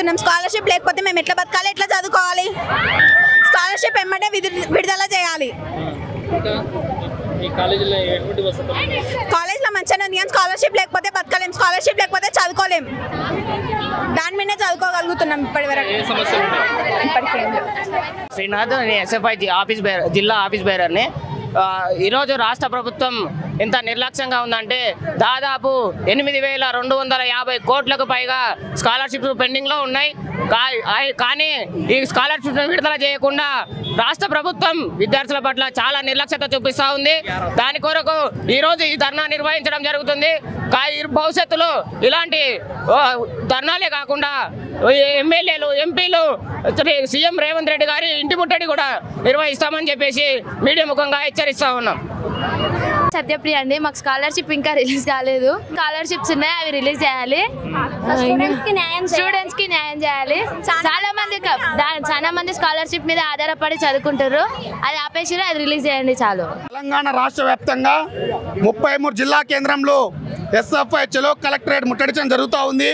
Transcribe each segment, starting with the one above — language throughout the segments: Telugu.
అడుగుతున్నాం. స్కాలర్షిప్ లేకపోతే మేము ఎట్లా బతకాలి, ఎట్లా చదువుకోవాలి? స్కాలర్షిప్ ఎమ్మటే విడుదల చేయాలి. కాలేజ్లో మంచిగా ఉంది కానీ స్కాలర్షిప్ లేకపోతే బతకలేం, స్కాలర్షిప్ లేకపోతే చదువుకోలేం. దాని మీదే చదువుకోగలుగుతున్నాం ఇప్పటి వరకు. శ్రీనాథ్, ఎస్ఎఫ్ఐ జిల్లా ఆఫీస్ బేరర్ని. ఈరోజు రాష్ట్ర ప్రభుత్వం ఎంత నిర్లక్ష్యంగా ఉందంటే దాదాపు 8,250 కోట్లకు పైగా స్కాలర్షిప్స్ పెండింగ్లో ఉన్నాయి. కానీ ఈ స్కాలర్షిప్స్ విడుదల చేయకుండా రాష్ట్ర ప్రభుత్వం విద్యార్థుల పట్ల చాలా నిర్లక్ష్యత చూపిస్తూ ఉంది. దాని కొరకు ఈరోజు ఈ ధర్నా నిర్వహించడం జరుగుతుంది. భవిష్యత్తులో ఇలాంటి ధర్నాలే కాకుండా ఎమ్మెల్యేలు, ఎంపీలు, సీఎం రేవంత్ రెడ్డి గారి ఇంటి ముట్టడి కూడా నిర్వహిస్తామని చెప్పేసి మీడియా ముఖంగా హెచ్చరిస్తా ఉన్నాం. సత్యప్రియ అండి. మాకు స్కాలర్షిప్ ఇంకా రిలీజ్ కాలేదు. స్కాలర్షిప్స్ ఉన్నాయి, అవి రిలీజ్ చేయాలి. స్టూడెంట్స్ కి న్యాయం చేయాలి. చాలా మంది స్కాలర్షిప్ మీద ఆధారపడి చదువుకుంటారు. అది ఆపేసి అది రిలీజ్ చేయండి చాలు. తెలంగాణ రాష్ట్ర వ్యాప్తంగా 33 జిల్లా కేంద్రంలో ఎస్ఎఫ్ఐ చలో కలెక్టరేట్ ముట్టడించడం జరుగుతూ ఉంది.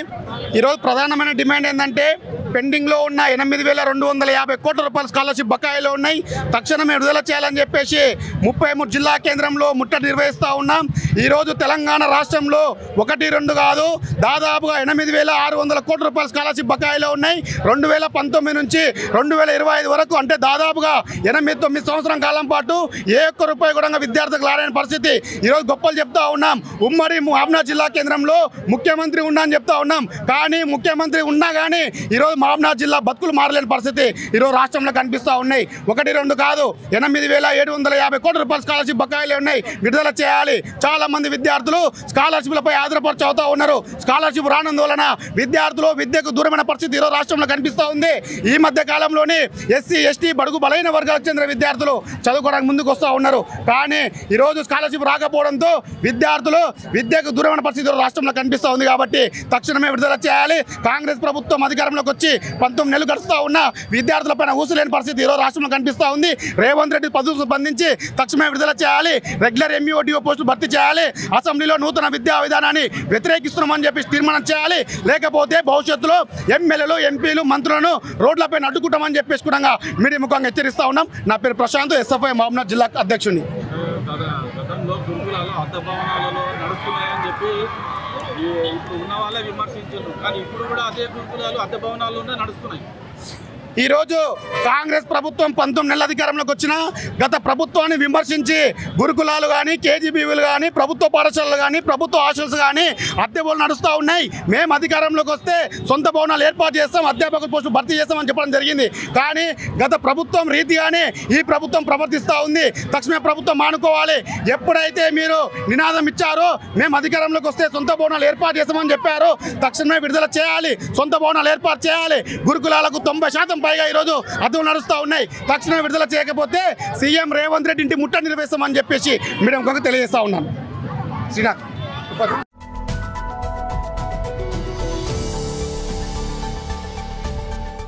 ఈరోజు ప్రధానమైన డిమాండ్ ఏంటంటే పెండింగ్లో ఉన్న 8,250 కోట్ల రూపాయల స్కాలర్షిప్ బకాయిలో ఉన్నాయి, తక్షణమే విడుదల చేయాలని చెప్పేసి 33 జిల్లా కేంద్రంలో ముట్టడి నిర్వహిస్తూ ఉన్నాం. ఈరోజు తెలంగాణ రాష్ట్రంలో 1-2 కాదు, దాదాపుగా 8,600 కోట్ల రూపాయల స్కాలర్షిప్ బకాయిలో ఉన్నాయి. 2019 నుంచి 2025 వరకు, అంటే దాదాపుగా 8-9 సంవత్సరం కాలం పాటు ఏ ఒక్క రూపాయి కూడా విద్యార్థులకు రాలేని పరిస్థితి. ఈరోజు గొప్పలు చెప్తా ఉన్నాం. ఉమ్మడి మహబూబ్నగర్ జిల్లా కేంద్రంలో ముఖ్యమంత్రి ఉన్నా అని చెప్తా ఉన్నాం. కానీ ముఖ్యమంత్రి ఉన్నా కానీ ఈరోజు మహబూబ్నగర్ జిల్లా బతుకులు మారలేని పరిస్థితి ఈరోజు రాష్ట్రంలో కనిపిస్తూ ఉన్నాయి. 1-2 కాదు, 8,750 కోట్ల రూపాయల స్కాలర్షిప్ బకాయిలు ఉన్నాయి, విడుదల చేయాలి. చాలా మంది విద్యార్థులు స్కాలర్షిప్లపై ఆధారపడి చదువుతూ ఉన్నారు. స్కాలర్షిప్ రానందువలన విద్యార్థులు విద్యకు దూరమైన పరిస్థితి ఈరోజు రాష్ట్రంలో కనిపిస్తూ ఉంది. ఈ మధ్య కాలంలోనే ఎస్సీ, ఎస్టీ, బడుగు బలైన వర్గాలకు చెందిన విద్యార్థులు చదువుకోవడానికి ముందుకు వస్తూ ఉన్నారు. కానీ ఈరోజు స్కాలర్షిప్ రాకపోవడంతో విద్యార్థులు విద్యకు దూరమైన పరిస్థితి రాష్ట్రంలో కనిపిస్తూ ఉంది. కాబట్టి తక్షణమే విడుదల చేయాలి. కాంగ్రెస్ ప్రభుత్వం అధికారంలోకి వచ్చి 19 నెలలు గడుస్తూ ఉన్న విద్యార్థులపైన ఊసులేని పరిస్థితి ఈరోజు రాష్ట్రంలో కనిపిస్తూ ఉంది. రేవంత్ రెడ్డి పదవులకు స్పందించి తక్షణమే విడుదల చేయాలి. రెగ్యులర్ ఎంఈఓ పోస్టులు భర్తీ చేయాలి. అసెంబ్లీలో నూతన విద్యా విధానాన్ని వ్యతిరేకిస్తున్నామని చెప్పి తీర్మానం చేయాలి. లేకపోతే భవిష్యత్తులో ఎమ్మెల్యేలు, ఎంపీలు, మంత్రులను రోడ్లపైన అడ్డుకుంటామని చెప్పేసి కూడా మీడియా ముఖంగా హెచ్చరిస్తూ ఉన్నాం. నా పేరు ప్రశాంత్, ఎస్ఎఫ్ఐ మహబూబ్నగర్ జిల్లా అధ్యక్షుడిని. ఇప్పుడు ఉన్న వాళ్ళే విమర్శించారు, కానీ ఇప్పుడు కూడా అదే గురుకులాలు అద్దె భవనాల్లోనే నడుస్తున్నాయి. ఈరోజు కాంగ్రెస్ ప్రభుత్వం 19 నెలల అధికారంలోకి వచ్చిన గత ప్రభుత్వాన్ని విమర్శించి గురుకులాలు కానీ, కేజీబీవీలు కానీ, ప్రభుత్వ పాఠశాలలు కానీ, ప్రభుత్వ హాస్టల్స్ కానీ అద్దె భవనాలు నడుస్తూ ఉన్నాయి. మేము అధికారంలోకి వస్తే సొంత భవనాలు ఏర్పాటు చేస్తాం, అధ్యాపకుల పోస్టులు భర్తీ చేస్తామని చెప్పడం జరిగింది. కానీ గత ప్రభుత్వం రీతిగానే ఈ ప్రభుత్వం ప్రవర్తిస్తూ ఉంది. తక్షణమే ప్రభుత్వం మానుకోవాలి. ఎప్పుడైతే మీరు నినాదం ఇచ్చారో మేము అధికారంలోకి వస్తే సొంత భవనాలు ఏర్పాటు చేస్తామని చెప్పారో తక్షణమే విడుదల చేయాలి, సొంత భవనాలు ఏర్పాటు చేయాలి. గురుకులాలకు 90% పైగా ఈరోజు అద్దెలు నడుస్తూ ఉన్నాయి. తక్షణమే విడుదల చేయకపోతే సీఎం రేవంత్ రెడ్డి ఇంటి ముట్టడి నిర్వహిస్తామని చెప్పేసి మీడియా తెలియజేస్తా ఉన్నాను. శ్రీనాథ్.